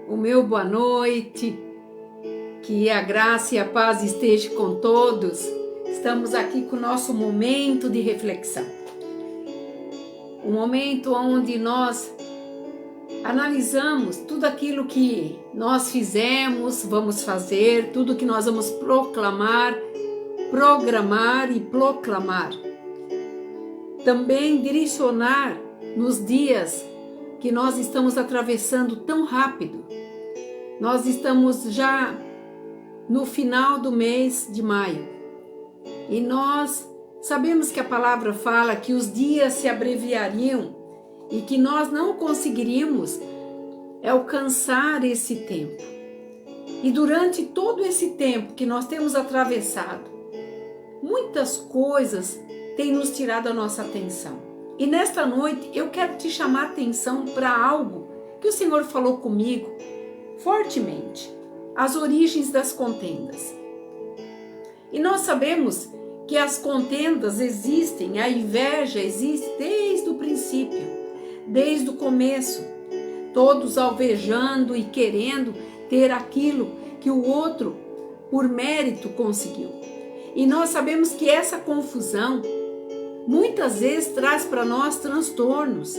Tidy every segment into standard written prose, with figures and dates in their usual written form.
o meu boa noite, que a graça e a paz esteja com todos. Estamos aqui com o nosso momento de reflexão. Um momento onde nós analisamos tudo aquilo que nós fizemos, vamos fazer, tudo que nós vamos proclamar, programar e proclamar. Também direcionar nos dias que nós estamos atravessando tão rápido. Nós estamos já no final do mês de maio e nós sabemos que a palavra fala que os dias se abreviariam e que nós não conseguiríamos alcançar esse tempo. E durante todo esse tempo que nós temos atravessado, muitas coisas têm nos tirado a nossa atenção. E nesta noite eu quero te chamar a atenção para algo que o Senhor falou comigo fortemente: as origens das contendas. E nós sabemos que as contendas existem, a inveja existe desde o princípio, desde o começo, todos alvejando e querendo ter aquilo que o outro, por mérito, conseguiu. E nós sabemos que essa confusão muitas vezes traz para nós transtornos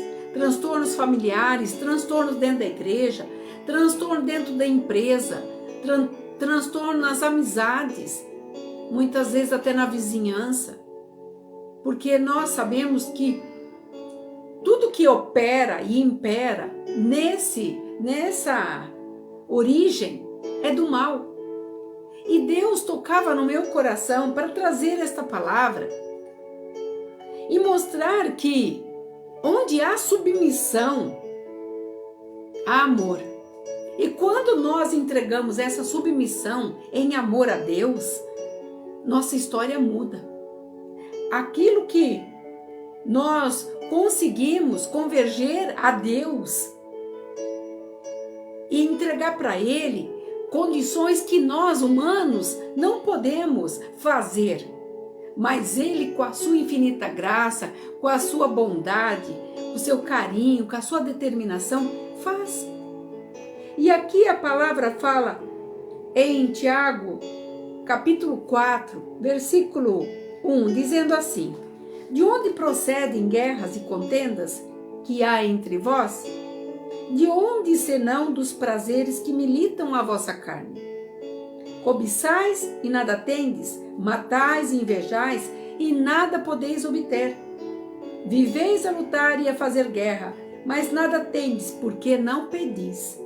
familiares, transtornos dentro da igreja, transtorno dentro da empresa, transtorno nas amizades, muitas vezes até na vizinhança, porque nós sabemos que tudo que opera e impera nessa origem é do mal. E Deus tocava no meu coração para trazer esta palavra e mostrar que onde há submissão, há amor. E quando nós entregamos essa submissão em amor a Deus, nossa história muda. Aquilo que nós conseguimos converger a Deus e entregar para Ele condições que nós, humanos, não podemos fazer. Mas Ele, com a sua infinita graça, com a sua bondade, com o seu carinho, com a sua determinação, faz. E aqui a palavra fala em Tiago, capítulo 4, versículo 1, dizendo assim: de onde procedem guerras e contendas que há entre vós? De onde senão dos prazeres que militam a vossa carne? Cobiçais e nada tendes, matais e invejais e nada podeis obter. Viveis a lutar e a fazer guerra, mas nada tendes, porque não pedis.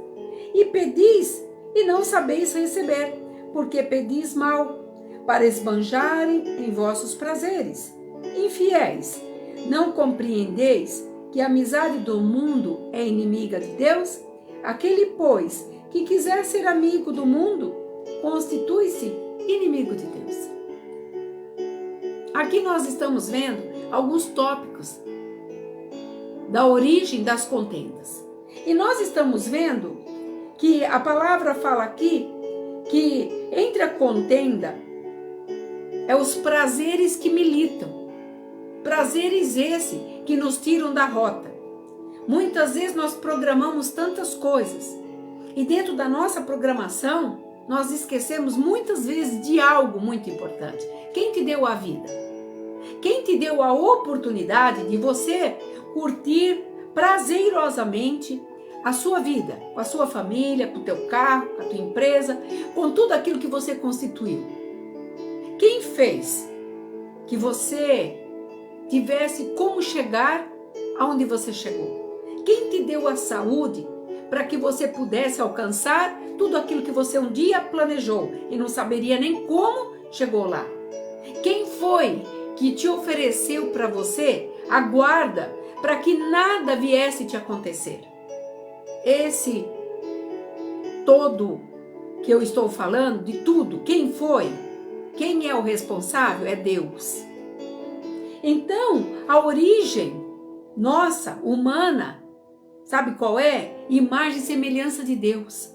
E pedis e não sabeis receber, porque pedis mal, para esbanjarem em vossos prazeres. Infiéis, não compreendeis que a amizade do mundo é inimiga de Deus? Aquele, pois, que quiser ser amigo do mundo, constitui-se inimigo de Deus. Aqui nós estamos vendo alguns tópicos da origem das contendas. E nós estamos vendo que a palavra fala aqui que entre a contenda é os prazeres que militam. Prazeres esse que nos tiram da rota. Muitas vezes nós programamos tantas coisas e dentro da nossa programação nós esquecemos muitas vezes de algo muito importante. Quem te deu a vida? Quem te deu a oportunidade de você curtir prazerosamente a sua vida, com a sua família, com o teu carro, com a tua empresa, com tudo aquilo que você constituiu? Quem fez que você tivesse como chegar aonde você chegou? Quem te deu a saúde para que você pudesse alcançar tudo aquilo que você um dia planejou e não saberia nem como chegou lá? Quem foi que te ofereceu para você a guarda para que nada viesse te acontecer? Esse todo que eu estou falando, de tudo, quem foi? Quem é o responsável? É Deus. Então, a origem nossa, humana, sabe qual é? Imagem e semelhança de Deus.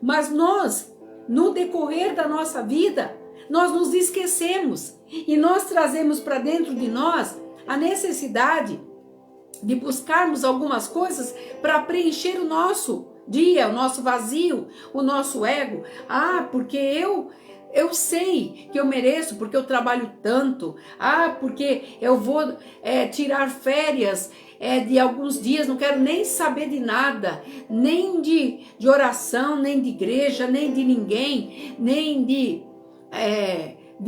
Mas nós, no decorrer da nossa vida, nós nos esquecemos e nós trazemos para dentro de nós a necessidade de buscarmos algumas coisas para preencher o nosso dia, o nosso vazio, o nosso ego. Ah, porque eu sei que eu mereço, porque eu trabalho tanto. Ah, porque eu vou tirar férias de alguns dias, não quero nem saber de nada, nem de oração, nem de igreja, nem de ninguém, nem de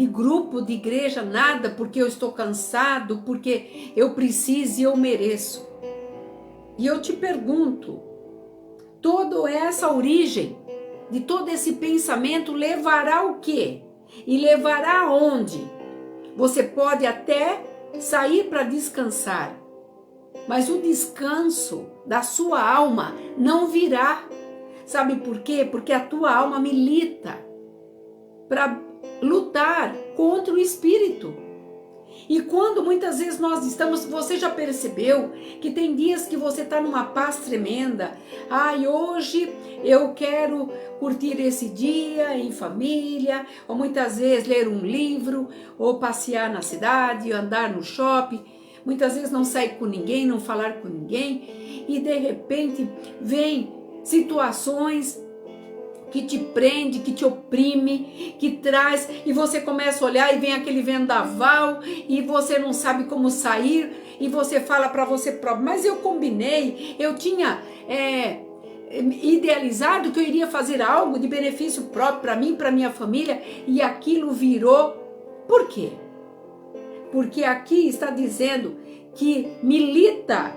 grupo de igreja, nada, porque eu estou cansado, porque eu preciso e eu mereço. E eu te pergunto, toda essa origem de todo esse pensamento levará o quê? E levará aonde? Você pode até sair para descansar, mas o descanso da sua alma não virá. Sabe por quê? Porque a tua alma milita para lutar contra o espírito. E quando muitas vezes nós estamos, você já percebeu que tem dias que você está numa paz tremenda? Ai, hoje eu quero curtir esse dia em família, ou muitas vezes ler um livro, ou passear na cidade, andar no shopping. Muitas vezes não sair com ninguém, não falar com ninguém, e de repente vem situações que te prende, que te oprime, que traz, e você começa a olhar e vem aquele vendaval, e você não sabe como sair, e você fala para você próprio, mas eu combinei, eu tinha idealizado que eu iria fazer algo de benefício próprio para mim, para minha família, e aquilo virou. Por quê? Porque aqui está dizendo que milita,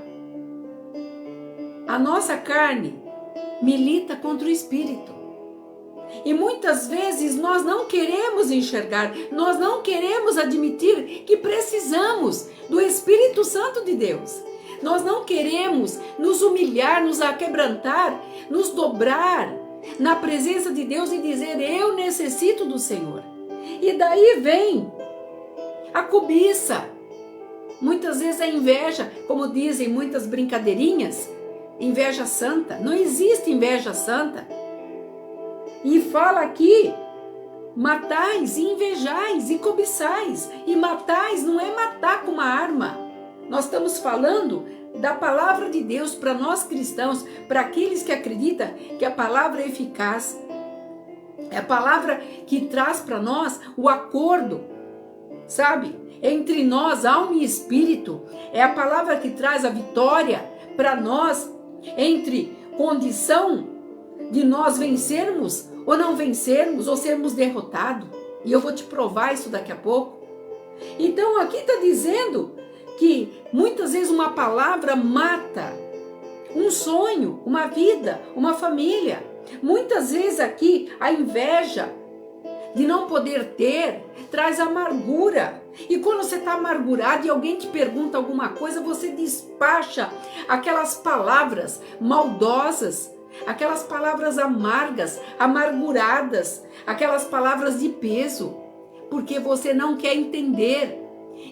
a nossa carne milita contra o espírito. E muitas vezes nós não queremos enxergar, nós não queremos admitir que precisamos do Espírito Santo de Deus. Nós não queremos nos humilhar, nos aquebrantar, nos dobrar na presença de Deus e dizer: eu necessito do Senhor. E daí vem a cobiça, muitas vezes a inveja, como dizem muitas brincadeirinhas, inveja santa. Não existe inveja santa. E fala aqui, matais e invejais e cobiçais. E matais não é matar com uma arma. Nós estamos falando da palavra de Deus para nós cristãos, para aqueles que acreditam que a palavra é eficaz. É a palavra que traz para nós o acordo, sabe? Entre nós, alma e espírito. É a palavra que traz a vitória para nós, entre condição de nós vencermos ou não vencermos, ou sermos derrotados. E eu vou te provar isso daqui a pouco. Então aqui está dizendo que muitas vezes uma palavra mata um sonho, uma vida, uma família. Muitas vezes aqui a inveja de não poder ter traz amargura. E quando você está amargurado e alguém te pergunta alguma coisa, você despacha aquelas palavras maldosas, aquelas palavras amargas, amarguradas, aquelas palavras de peso, porque você não quer entender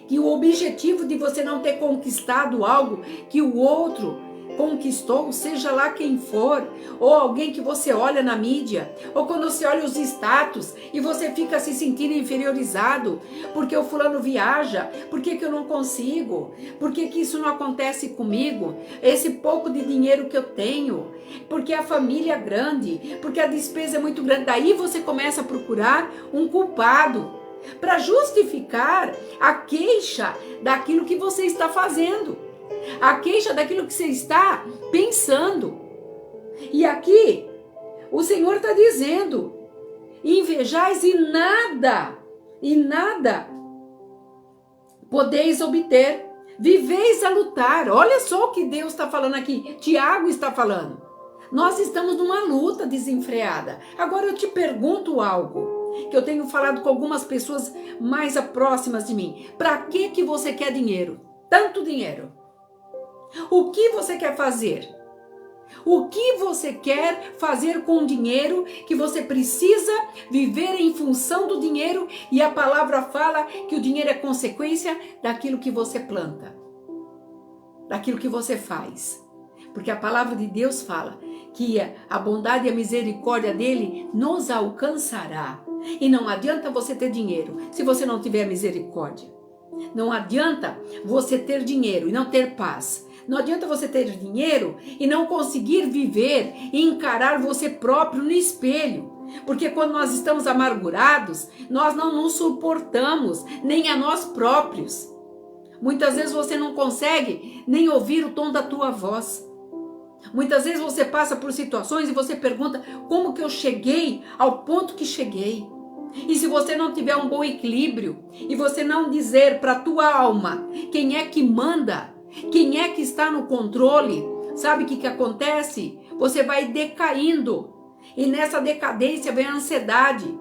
que o objetivo de você não ter conquistado algo que o outro conquistou, seja lá quem for, ou alguém que você olha na mídia, ou quando você olha os status e você fica se sentindo inferiorizado, porque o fulano viaja, por que eu não consigo, por que isso não acontece comigo, esse pouco de dinheiro que eu tenho, porque a família é grande, porque a despesa é muito grande. Daí você começa a procurar um culpado para justificar a queixa daquilo que você está fazendo, a queixa daquilo que você está pensando. E aqui o Senhor está dizendo: invejais e nada podeis obter, viveis a lutar. Olha só o que Deus está falando aqui, Tiago está falando. Nós estamos numa luta desenfreada. Agora eu te pergunto algo que eu tenho falado com algumas pessoas mais próximas de mim. Para que você quer dinheiro? Tanto dinheiro. O que você quer fazer? O que você quer fazer com o dinheiro que você precisa viver em função do dinheiro? E a palavra fala que o dinheiro é consequência daquilo que você planta, daquilo que você faz. Porque a palavra de Deus fala que a bondade e a misericórdia dele nos alcançará. E não adianta você ter dinheiro se você não tiver misericórdia. Não adianta você ter dinheiro e não ter paz. Não adianta você ter dinheiro e não conseguir viver e encarar você próprio no espelho. Porque quando nós estamos amargurados, nós não nos suportamos, nem a nós próprios. Muitas vezes você não consegue nem ouvir o tom da tua voz. Muitas vezes você passa por situações e você pergunta como que eu cheguei ao ponto que cheguei. E se você não tiver um bom equilíbrio e você não dizer para a tua alma quem é que manda, quem é que está no controle, sabe o que acontece? Você vai decaindo e nessa decadência vem a ansiedade.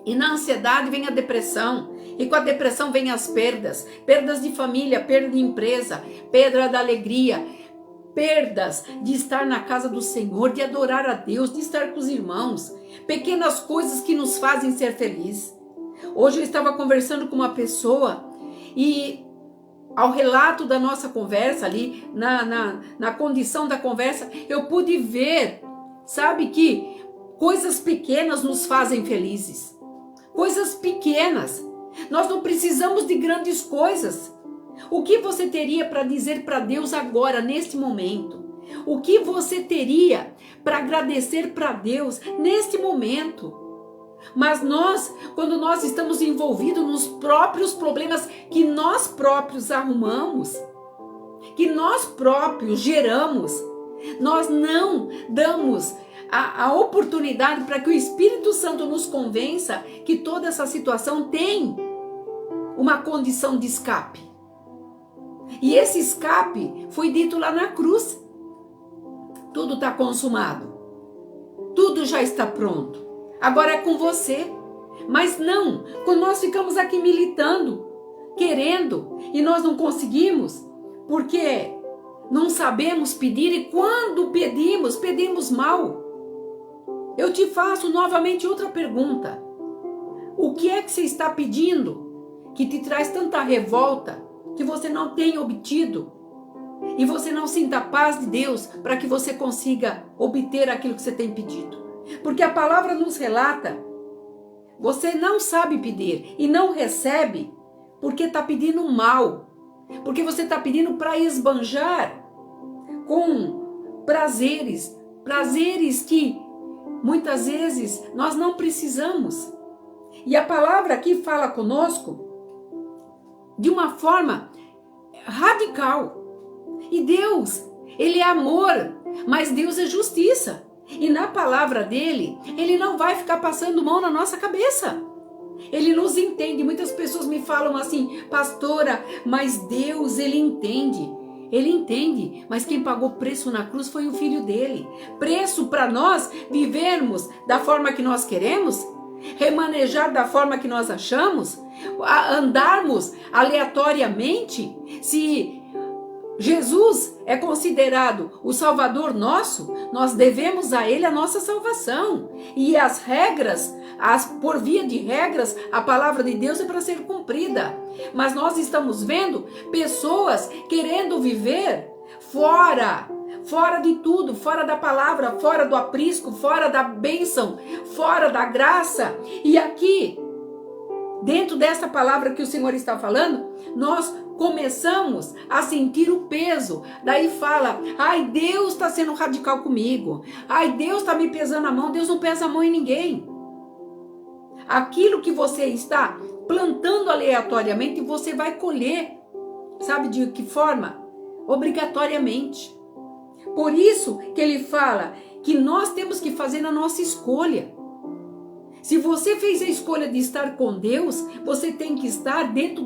E na ansiedade vem a depressão. E com a depressão vem as perdas. Perdas de família, perda de empresa, perda da alegria, perdas de estar na casa do Senhor, de adorar a Deus, de estar com os irmãos. Pequenas coisas que nos fazem ser felizes. Hoje eu estava conversando com uma pessoa e ao relato da nossa conversa ali, na condição da conversa, eu pude ver, sabe, que coisas pequenas nos fazem felizes. Coisas pequenas. Nós não precisamos de grandes coisas. O que você teria para dizer para Deus agora, neste momento? O que você teria para agradecer para Deus neste momento? Mas nós, quando nós estamos envolvidos nos próprios problemas que nós próprios arrumamos, que nós próprios geramos, nós não damos a oportunidade para que o Espírito Santo nos convença que toda essa situação tem uma condição de escape. E esse escape foi dito lá na cruz. Tudo está consumado. Tudo já está pronto. Agora é com você. Mas não, quando nós ficamos aqui militando, querendo, e nós não conseguimos, porque não sabemos pedir, e quando pedimos, pedimos mal. Eu te faço novamente outra pergunta. O que é que você está pedindo que te traz tanta revolta, que você não tem obtido, e você não sinta a paz de Deus para que você consiga obter aquilo que você tem pedido? Porque a palavra nos relata, você não sabe pedir e não recebe porque está pedindo mal, porque você está pedindo para esbanjar com prazeres que muitas vezes nós não precisamos. E a palavra aqui fala conosco de uma forma radical. E Deus, Ele é amor, mas Deus é justiça. E na palavra dele, Ele não vai ficar passando mão na nossa cabeça. Ele nos entende. Muitas pessoas me falam assim, pastora, mas Deus, Ele entende. Ele entende, mas quem pagou preço na cruz foi o Filho dele. Preço para nós vivermos da forma que nós queremos, remanejar da forma que nós achamos, andarmos aleatoriamente. Se Jesus é considerado o Salvador nosso, nós devemos a Ele a nossa salvação. E as regras, por via de regras, a palavra de Deus é para ser cumprida. Mas nós estamos vendo pessoas querendo viver fora de tudo, fora da palavra, fora do aprisco, fora da bênção, fora da graça. E aqui, dentro dessa palavra que o Senhor está falando, nós começamos a sentir o peso. Daí fala, ai, Deus está sendo radical comigo. Ai, Deus está me pesando a mão. Deus não pesa a mão em ninguém. Aquilo que você está plantando aleatoriamente, você vai colher. Sabe de que forma? Obrigatoriamente. Por isso que ele fala que nós temos que fazer a nossa escolha. Se você fez a escolha de estar com Deus, você tem que estar dentro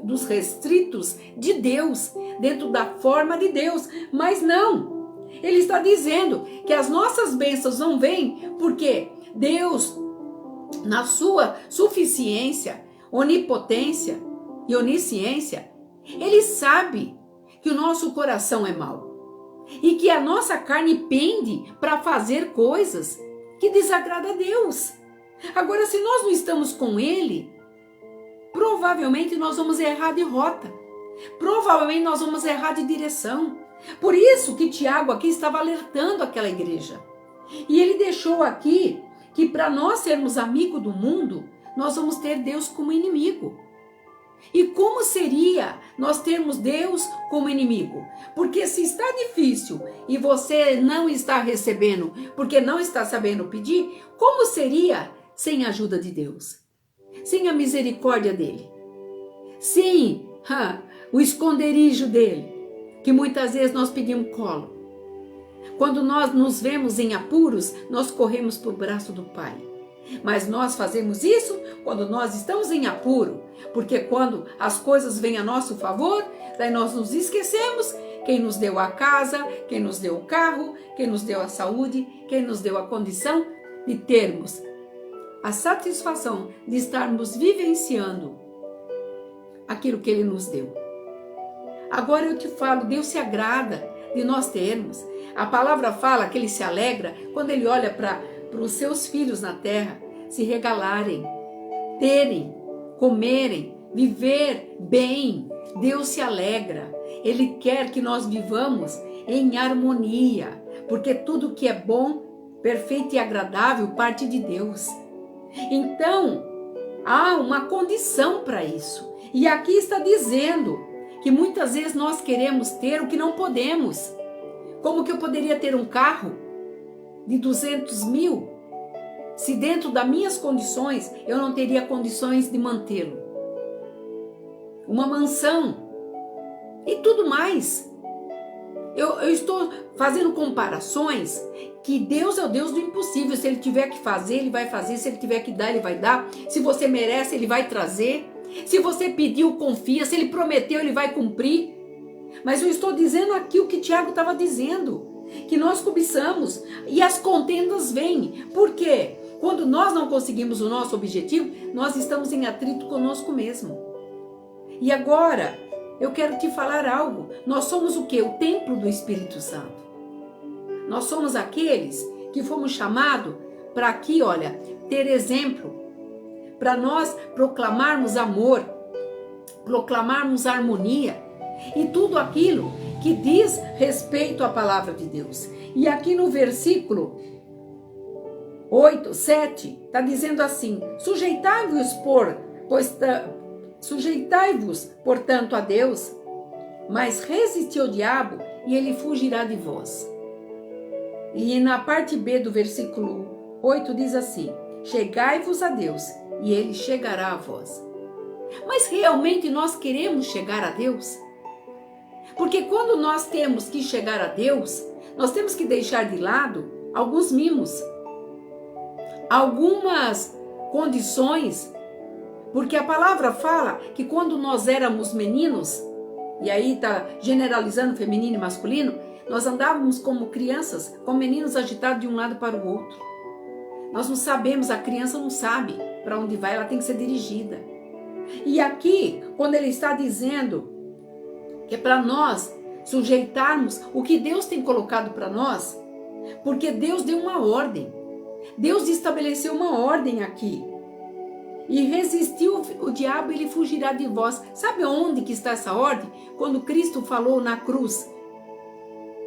dos restritos de Deus, dentro da forma de Deus. Mas não, ele está dizendo que as nossas bênçãos não vêm porque Deus, na sua suficiência, onipotência e onisciência, ele sabe que o nosso coração é mau e que a nossa carne pende para fazer coisas que desagradam a Deus. Agora, se nós não estamos com Ele, provavelmente nós vamos errar de rota. Provavelmente nós vamos errar de direção. Por isso que Tiago aqui estava alertando aquela igreja. E ele deixou aqui que para nós sermos amigos do mundo, nós vamos ter Deus como inimigo. E como seria nós termos Deus como inimigo? Porque se está difícil e você não está recebendo, porque não está sabendo pedir, como seria sem a ajuda de Deus? Sem a misericórdia dele? Sem o esconderijo dele, que muitas vezes nós pedimos colo. Quando nós nos vemos em apuros, nós corremos para o braço do Pai. Mas nós fazemos isso quando nós estamos em apuro, porque quando as coisas vêm a nosso favor, daí nós nos esquecemos quem nos deu a casa, quem nos deu o carro, quem nos deu a saúde, quem nos deu a condição de termos a satisfação de estarmos vivenciando aquilo que Ele nos deu. Agora eu te falo, Deus se agrada de nós termos. A palavra fala que Ele se alegra quando Ele olha para os seus filhos na terra se regalarem, terem, comerem, viver bem. Deus se alegra. Ele quer que nós vivamos em harmonia, porque tudo que é bom, perfeito e agradável parte de Deus. Então, há uma condição para isso. E aqui está dizendo que muitas vezes nós queremos ter o que não podemos. Como que eu poderia ter um carro de 200 mil, se dentro das minhas condições eu não teria condições de mantê-lo? Uma mansão e tudo mais. Eu estou fazendo comparações que Deus é o Deus do impossível. Se Ele tiver que fazer, Ele vai fazer. Se Ele tiver que dar, Ele vai dar. Se você merece, Ele vai trazer. Se você pediu, confia. Se Ele prometeu, Ele vai cumprir. Mas eu estou dizendo aqui o que Tiago estava dizendo, que nós cobiçamos e as contendas vêm. Por quê? Quando nós não conseguimos o nosso objetivo, nós estamos em atrito conosco mesmo. E agora, eu quero te falar algo. Nós somos o quê? O templo do Espírito Santo. Nós somos aqueles que fomos chamados para aqui, olha, ter exemplo. Para nós proclamarmos amor, proclamarmos harmonia. E tudo aquilo que diz respeito à palavra de Deus. E aqui no versículo 8, 7, está dizendo assim: sujeitai-vos, portanto, a Deus, mas resisti ao diabo e ele fugirá de vós. E na parte B do versículo 8 diz assim: chegai-vos a Deus e ele chegará a vós. Mas realmente nós queremos chegar a Deus? Porque quando nós temos que chegar a Deus, nós temos que deixar de lado alguns mimos, algumas condições, porque a palavra fala que quando nós éramos meninos, e aí está generalizando feminino e masculino, nós andávamos como crianças, com meninos agitados de um lado para o outro. Nós não sabemos, a criança não sabe para onde vai, ela tem que ser dirigida. E aqui, quando ele está dizendo que é para nós sujeitarmos o que Deus tem colocado para nós, porque Deus deu uma ordem. Deus estabeleceu uma ordem aqui. E resistiu o diabo, ele fugirá de vós. Sabe onde que está essa ordem? Quando Cristo falou na cruz: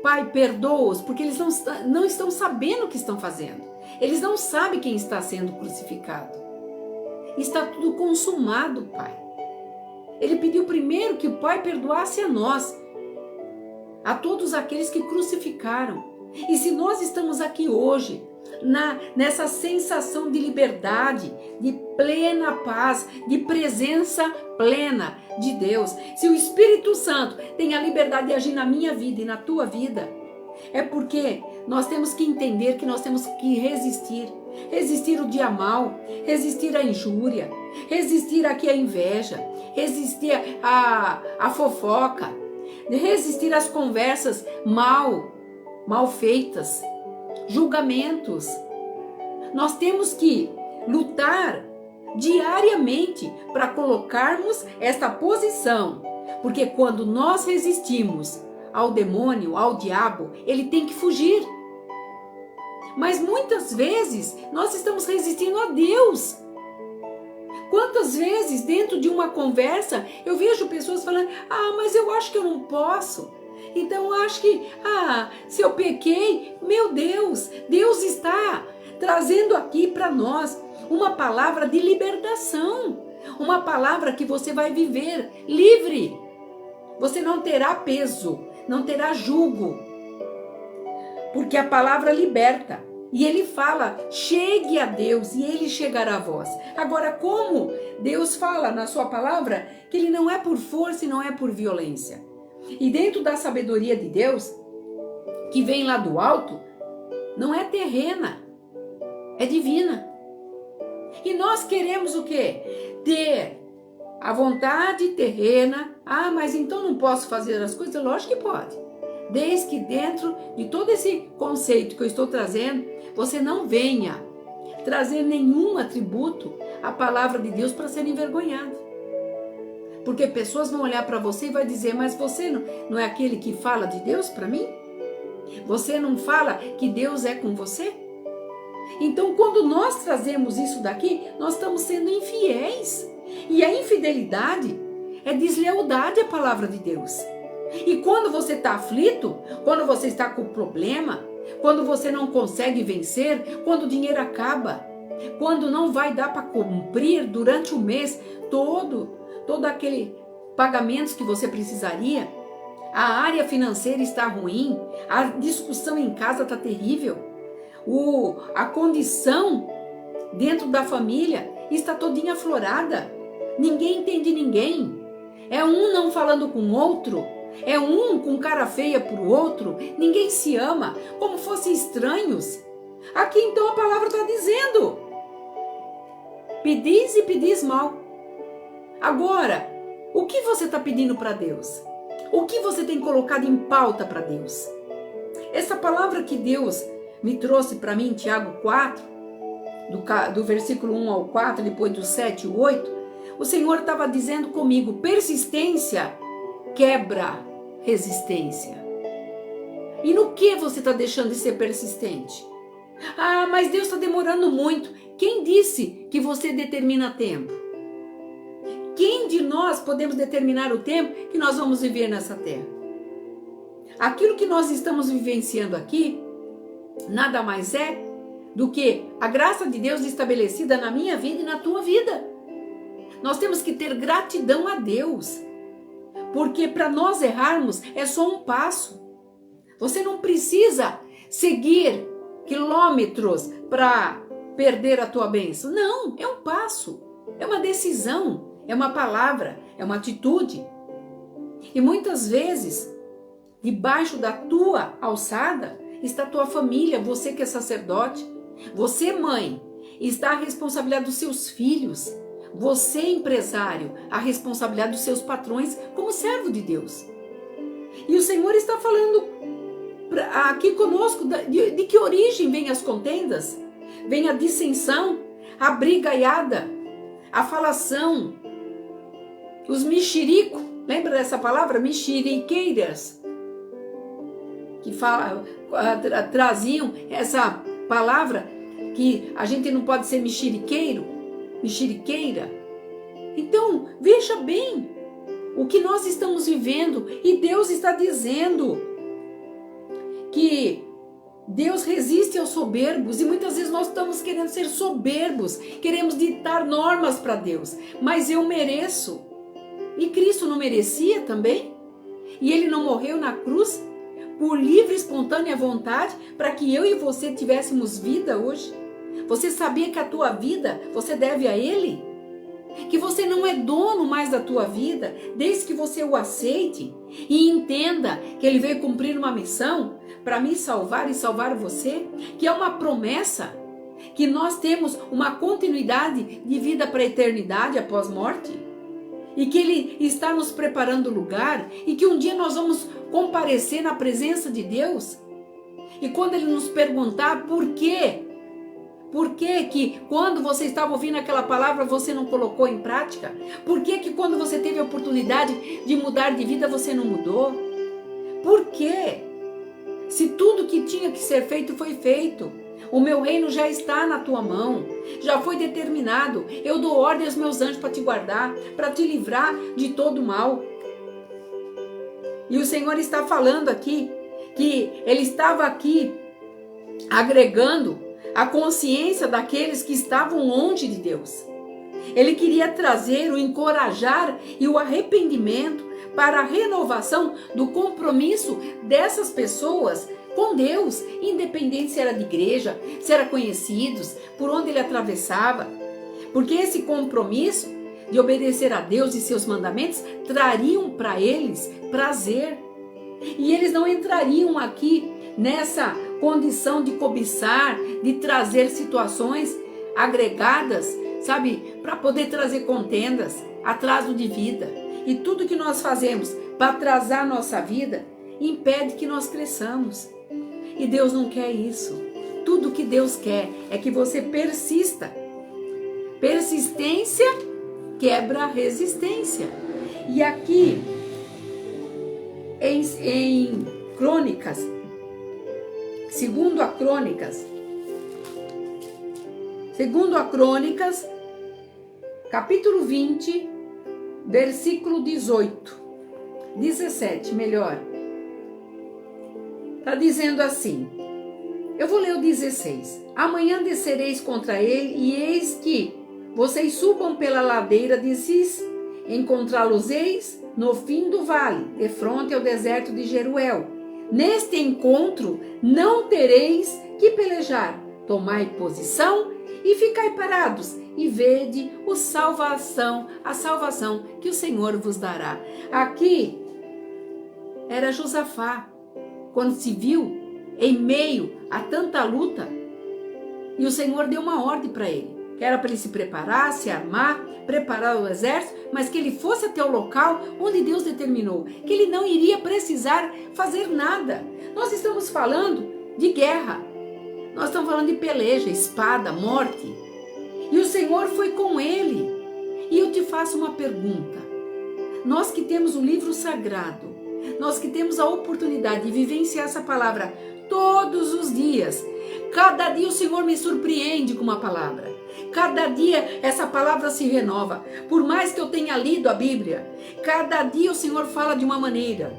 Pai, perdoa-os, porque eles não estão sabendo o que estão fazendo. Eles não sabem quem está sendo crucificado. Está tudo consumado, Pai. Ele pediu primeiro que o Pai perdoasse a nós, a todos aqueles que crucificaram. E se nós estamos aqui hoje, nessa sensação de liberdade, de plena paz, de presença plena de Deus, se o Espírito Santo tem a liberdade de agir na minha vida e na tua vida, é porque nós temos que entender que nós temos que resistir o dia mal, resistir à injúria, resistir aqui à inveja, resistir à fofoca, resistir às conversas mal feitas, julgamentos. Nós temos que lutar diariamente para colocarmos esta posição, porque quando nós resistimos ao demônio, ao diabo, ele tem que fugir. Mas muitas vezes nós estamos resistindo a Deus. Quantas vezes dentro de uma conversa eu vejo pessoas falando: mas eu acho que eu não posso. Então eu acho que, se eu pequei, meu Deus, Deus está trazendo aqui para nós uma palavra de libertação, uma palavra que você vai viver livre. Você não terá peso, não terá jugo, porque a palavra liberta. E ele fala, chegue a Deus e ele chegará a vós. Agora, como Deus fala na sua palavra que ele não é por força e não é por violência. E dentro da sabedoria de Deus, que vem lá do alto, não é terrena, é divina. E nós queremos o quê? Ter a vontade terrena. Ah, mas então não posso fazer as coisas? Lógico que pode. Desde que dentro de todo esse conceito que eu estou trazendo, você não venha trazer nenhum atributo à palavra de Deus para ser envergonhado. Porque pessoas vão olhar para você e vai dizer, mas você não é aquele que fala de Deus para mim? Você não fala que Deus é com você? Então, quando nós trazemos isso daqui, nós estamos sendo infiéis. E a infidelidade é deslealdade à palavra de Deus. E quando você está aflito, quando você está com problema, quando você não consegue vencer, quando o dinheiro acaba, quando não vai dar para cumprir durante o mês todo aquele pagamentos que você precisaria, a área financeira está ruim, a discussão em casa está terrível, a condição dentro da família está todinha aflorada, ninguém entende ninguém, é um não falando com o outro, é um com cara feia pro outro, ninguém se ama, como fossem estranhos. Aqui então a palavra está dizendo, pedis e pedis mal. Agora, o que você está pedindo para Deus? O que você tem colocado em pauta para Deus? Essa palavra que Deus me trouxe para mim, Tiago 4, do versículo 1 ao 4, depois do 7 e 8, o Senhor estava dizendo comigo, persistência quebra resistência. E no que você está deixando de ser persistente? Ah, mas Deus está demorando muito. Quem disse que você determina tempo? Quem de nós podemos determinar o tempo que nós vamos viver nessa terra? Aquilo que nós estamos vivenciando aqui, nada mais é do que a graça de Deus estabelecida na minha vida e na tua vida. Nós temos que ter gratidão a Deus. Porque para nós errarmos é só um passo. Você não precisa seguir quilômetros para perder a tua bênção. Não, é um passo, é uma decisão, é uma palavra, é uma atitude. E muitas vezes, debaixo da tua alçada, está a tua família, você que é sacerdote. Você, mãe, está a responsabilidade dos seus filhos. Você, empresário, a responsabilidade dos seus patrões como servo de Deus. E o Senhor está falando aqui conosco de que origem vêm as contendas, vem a dissensão, a brigaiada, a falação, os mexerico. Lembra dessa palavra? Mexeriqueiras. Que traziam essa palavra que a gente não pode ser mexeriqueiro, mexeriqueira. Então, veja bem o que nós estamos vivendo e Deus está dizendo que Deus resiste aos soberbos e muitas vezes nós estamos querendo ser soberbos, queremos ditar normas para Deus, mas eu mereço. E Cristo não merecia também? E Ele não morreu na cruz por livre e espontânea vontade para que eu e você tivéssemos vida hoje? Você sabia que a tua vida você deve a Ele? Que você não é dono mais da tua vida, desde que você o aceite e entenda que Ele veio cumprir uma missão para me salvar e salvar você, que é uma promessa, que nós temos uma continuidade de vida para a eternidade após morte, e que Ele está nos preparando lugar, e que um dia nós vamos comparecer na presença de Deus, e quando Ele nos perguntar por quê, por que que quando você estava ouvindo aquela palavra você não colocou em prática? Por que que quando você teve a oportunidade de mudar de vida você não mudou? Por quê? Se tudo que tinha que ser feito foi feito, o meu reino já está na tua mão, já foi determinado, eu dou ordem aos meus anjos para te guardar, para te livrar de todo mal. E o Senhor está falando aqui, que Ele estava aqui agregando a consciência daqueles que estavam longe de Deus. Ele queria trazer o encorajar e o arrependimento para a renovação do compromisso dessas pessoas com Deus, independente se era de igreja, se era conhecidos, por onde ele atravessava. Porque esse compromisso de obedecer a Deus e seus mandamentos trariam para eles prazer. E eles não entrariam aqui nessa condição de cobiçar, de trazer situações agregadas, sabe, para poder trazer contendas, atraso de vida. E tudo que nós fazemos para atrasar nossa vida impede que nós cresçamos. E Deus não quer isso. Tudo que Deus quer é que você persista. Persistência quebra resistência. E aqui em Crônicas, segundo a Crônicas, capítulo 20, versículo 17, melhor. Está dizendo assim, eu vou ler o 16. Amanhã descereis contra ele, e eis que vocês subam pela ladeira de Cis, encontrá-los-eis no fim do vale, de fronte ao deserto de Jeruel. Neste encontro não tereis que pelejar. Tomai posição e ficai parados, e vede a salvação que o Senhor vos dará. Aqui era Josafá, quando se viu em meio a tanta luta, e o Senhor deu uma ordem para ele, que era para ele se preparar, se armar, preparar o exército, mas que ele fosse até o local onde Deus determinou, que ele não iria precisar fazer nada. Nós estamos falando de guerra, nós estamos falando de peleja, espada, morte, e o Senhor foi com ele. E eu te faço uma pergunta, nós que temos o livro sagrado, nós que temos a oportunidade de vivenciar essa palavra todos os dias, cada dia o Senhor me surpreende com uma palavra, cada dia essa palavra se renova, por mais que eu tenha lido a Bíblia, cada dia o Senhor fala de uma maneira.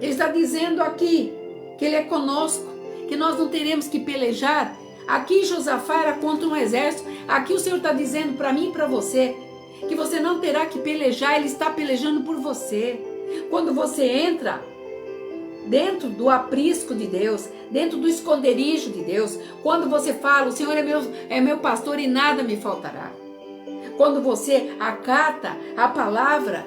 Ele está dizendo aqui que Ele é conosco, que nós não teremos que pelejar. Aqui Josafá era contra um exército, aqui o Senhor está dizendo para mim e para você, que você não terá que pelejar, Ele está pelejando por você. Quando você entra dentro do aprisco de Deus, dentro do esconderijo de Deus, quando você fala, o Senhor é meu pastor e nada me faltará. Quando você acata a palavra,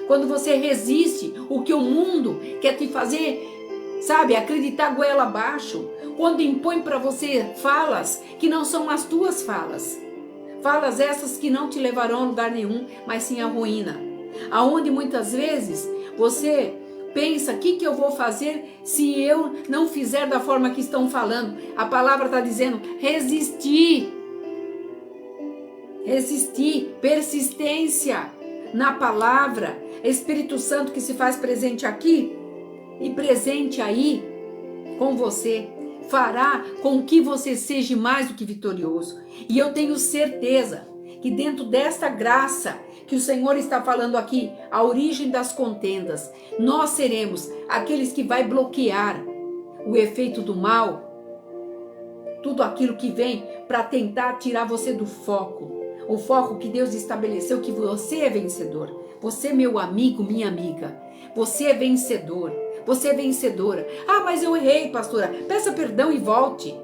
quando você resiste o que o mundo quer te fazer, sabe, acreditar goela abaixo, quando impõe para você falas que não são as tuas falas, falas essas que não te levarão a lugar nenhum, mas sim a ruína, aonde muitas vezes você pensa, o que eu vou fazer se eu não fizer da forma que estão falando? A palavra está dizendo, resistir, persistência na palavra, Espírito Santo que se faz presente aqui e presente aí com você, fará com que você seja mais do que vitorioso. E eu tenho certeza que dentro desta graça que o Senhor está falando aqui, a origem das contendas, nós seremos aqueles que vai bloquear o efeito do mal, tudo aquilo que vem para tentar tirar você do foco, o foco que Deus estabeleceu, que você é vencedor. Você, meu amigo, minha amiga, você é vencedor, você é vencedora. Ah, mas eu errei, pastora, peça perdão e volte.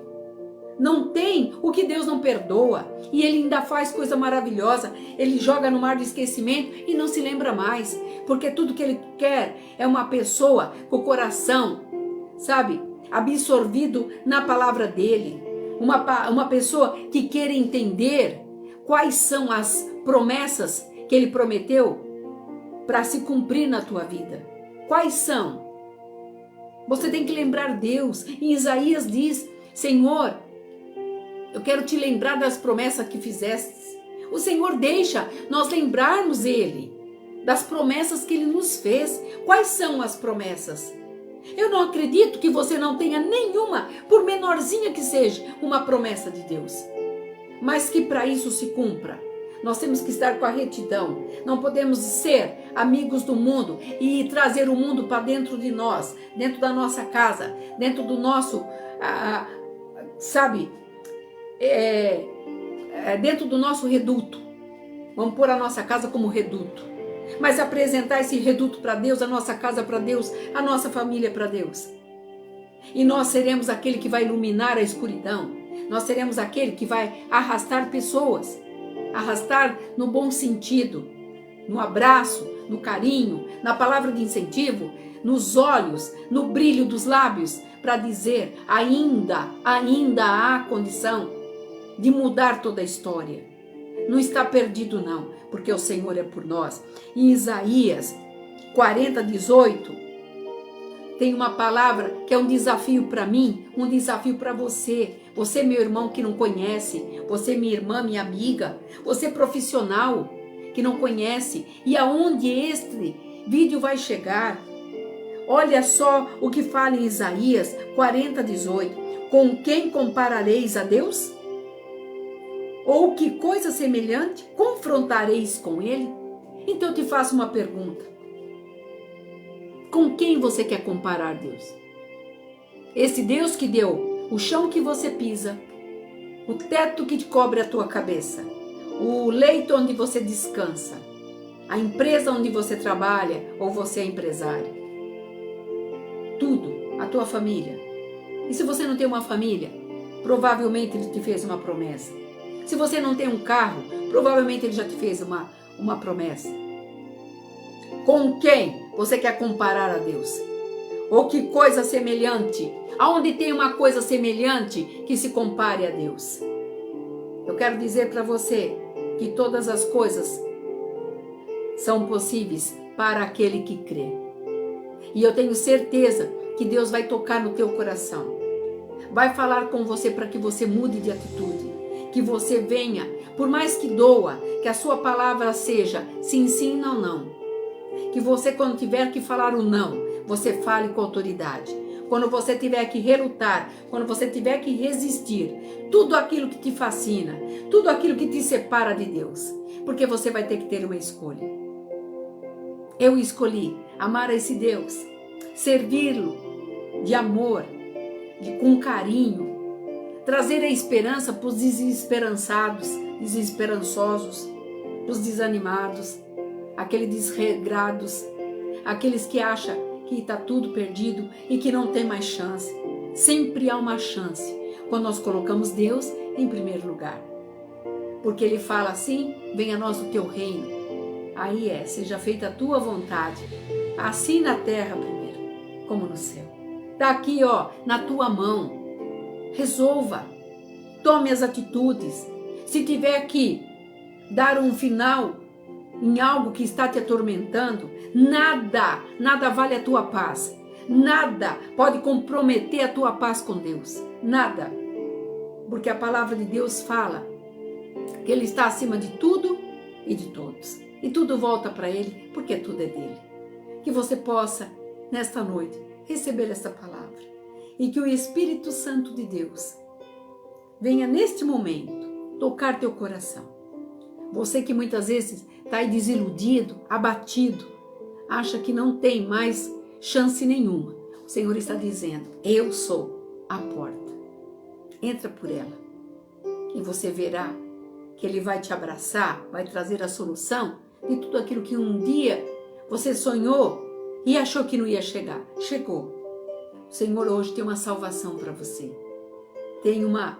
Não tem o que Deus não perdoa, e Ele ainda faz coisa maravilhosa. Ele joga no mar do esquecimento e não se lembra mais, porque tudo que Ele quer é uma pessoa com o coração, sabe, absorvido na palavra dEle, uma pessoa que queira entender quais são as promessas que Ele prometeu para se cumprir na tua vida. Quais são? Você tem que lembrar Deus. Em Isaías diz, Senhor, eu quero te lembrar das promessas que fizeste. O Senhor deixa nós lembrarmos Ele, das promessas que Ele nos fez. Quais são as promessas? Eu não acredito que você não tenha nenhuma, por menorzinha que seja, uma promessa de Deus. Mas que para isso se cumpra, nós temos que estar com a retidão. Não podemos ser amigos do mundo e trazer o mundo para dentro de nós, dentro da nossa casa, dentro do nosso, dentro do nosso reduto. Vamos pôr a nossa casa como reduto. Mas apresentar esse reduto para Deus, a nossa casa para Deus, a nossa família para Deus. E nós seremos aquele que vai iluminar a escuridão. Nós seremos aquele que vai arrastar pessoas. Arrastar no bom sentido. No abraço, no carinho, na palavra de incentivo, nos olhos, no brilho dos lábios, para dizer, ainda há condição de mudar toda a história. Não está perdido não, porque o Senhor é por nós. Em Isaías 40:18, tem uma palavra que é um desafio para mim, um desafio para você. Você, meu irmão que não conhece, você, minha irmã, minha amiga, você profissional que não conhece, e aonde este vídeo vai chegar. Olha só o que fala em Isaías 40:18. Com quem comparareis a Deus? Ou que coisa semelhante confrontareis com Ele? Então eu te faço uma pergunta. Com quem você quer comparar Deus? Esse Deus que deu o chão que você pisa, o teto que te cobre a tua cabeça, o leito onde você descansa, a empresa onde você trabalha ou você é empresário. Tudo, a tua família. E se você não tem uma família, provavelmente Ele te fez uma promessa. Se você não tem um carro, provavelmente Ele já te fez uma promessa. Com quem você quer comparar a Deus? Ou que coisa semelhante? Aonde tem uma coisa semelhante que se compare a Deus? Eu quero dizer para você que todas as coisas são possíveis para aquele que crê. E eu tenho certeza que Deus vai tocar no teu coração. Vai falar com você para que você mude de atitude. Que você venha, por mais que doa, que a sua palavra seja sim, sim, não, não. Que você, quando tiver que falar o não, você fale com autoridade. Quando você tiver que relutar, quando você tiver que resistir, tudo aquilo que te fascina, tudo aquilo que te separa de Deus. Porque você vai ter que ter uma escolha. Eu escolhi amar a esse Deus, servi-lo de amor, com carinho, trazer a esperança para os desesperançados, desesperançosos, para os desanimados, aqueles desregrados, aqueles que acham que está tudo perdido e que não tem mais chance. Sempre há uma chance quando nós colocamos Deus em primeiro lugar. Porque Ele fala assim, venha a nós o teu reino. Aí seja feita a tua vontade, assim na terra primeiro, como no céu. Está aqui, na tua mão. Resolva, tome as atitudes. Se tiver que dar um final em algo que está te atormentando, nada vale a tua paz. Nada pode comprometer a tua paz com Deus. Nada. Porque a palavra de Deus fala que Ele está acima de tudo e de todos. E tudo volta para Ele, porque tudo é dele. Que você possa, nesta noite, receber esta palavra. E que o Espírito Santo de Deus venha neste momento tocar teu coração. Você que muitas vezes está aí desiludido, abatido, acha que não tem mais chance nenhuma. O Senhor está dizendo, eu sou a porta. Entra por ela e você verá que Ele vai te abraçar, vai trazer a solução de tudo aquilo que um dia você sonhou e achou que não ia chegar. Chegou. O Senhor hoje tem uma salvação para você. Tem uma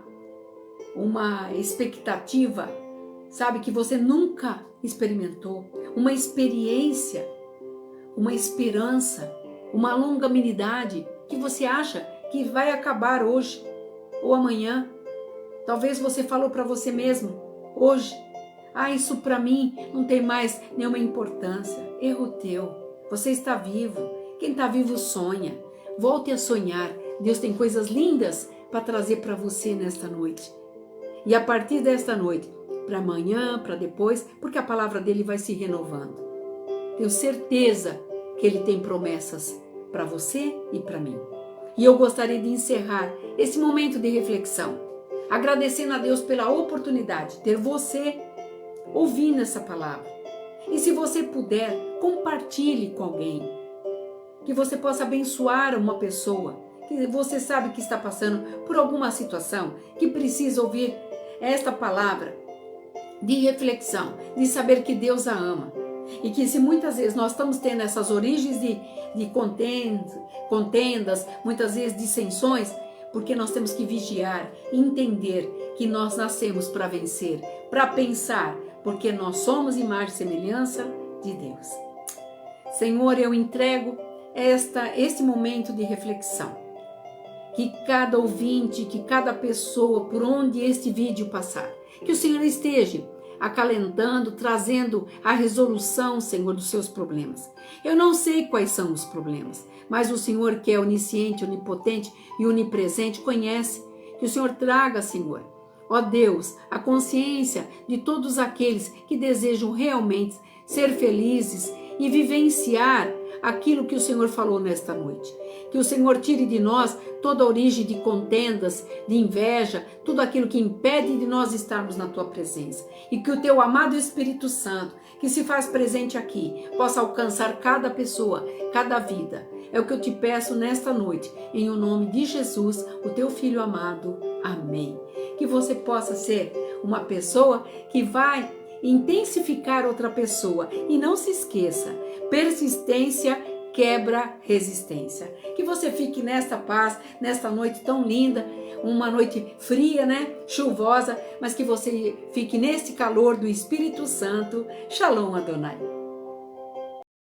expectativa, sabe, que você nunca experimentou. Uma experiência, uma esperança, uma longanimidade que você acha que vai acabar hoje ou amanhã. Talvez você falou para você mesmo hoje, isso para mim não tem mais nenhuma importância. Erro teu. Você está vivo. Quem está vivo sonha. Volte a sonhar. Deus tem coisas lindas para trazer para você nesta noite. E a partir desta noite, para amanhã, para depois, porque a palavra dele vai se renovando. Tenho certeza que ele tem promessas para você e para mim. E eu gostaria de encerrar esse momento de reflexão, agradecendo a Deus pela oportunidade de ter você ouvindo essa palavra. E se você puder, compartilhe com alguém, que você possa abençoar uma pessoa que você sabe que está passando por alguma situação, que precisa ouvir esta palavra de reflexão, de saber que Deus a ama. E que se muitas vezes nós estamos tendo essas origens de contendas, muitas vezes dissensões, porque nós temos que vigiar e entender que nós nascemos para vencer, para pensar, porque nós somos imagem e semelhança de Deus. Senhor, eu entrego este momento de reflexão. Que cada ouvinte, que cada pessoa, por onde este vídeo passar, que o Senhor esteja acalentando, trazendo a resolução, Senhor, dos seus problemas. Eu não sei quais são os problemas, mas o Senhor, que é onisciente, onipotente e onipresente, conhece. Que o Senhor traga, Senhor, ó Deus, a consciência de todos aqueles que desejam realmente ser felizes e vivenciar aquilo que o Senhor falou nesta noite. Que o Senhor tire de nós toda a origem de contendas, de inveja, tudo aquilo que impede de nós estarmos na Tua presença. E que o Teu amado Espírito Santo, que se faz presente aqui, possa alcançar cada pessoa, cada vida. É o que eu te peço nesta noite, em o nome de Jesus, o Teu Filho amado. Amém. Que você possa ser uma pessoa que vai intensificar outra pessoa. E não se esqueça, persistência quebra resistência. Que você fique nesta paz, nesta noite tão linda, uma noite fria, né? Chuvosa, mas que você fique neste calor do Espírito Santo. Shalom Adonai.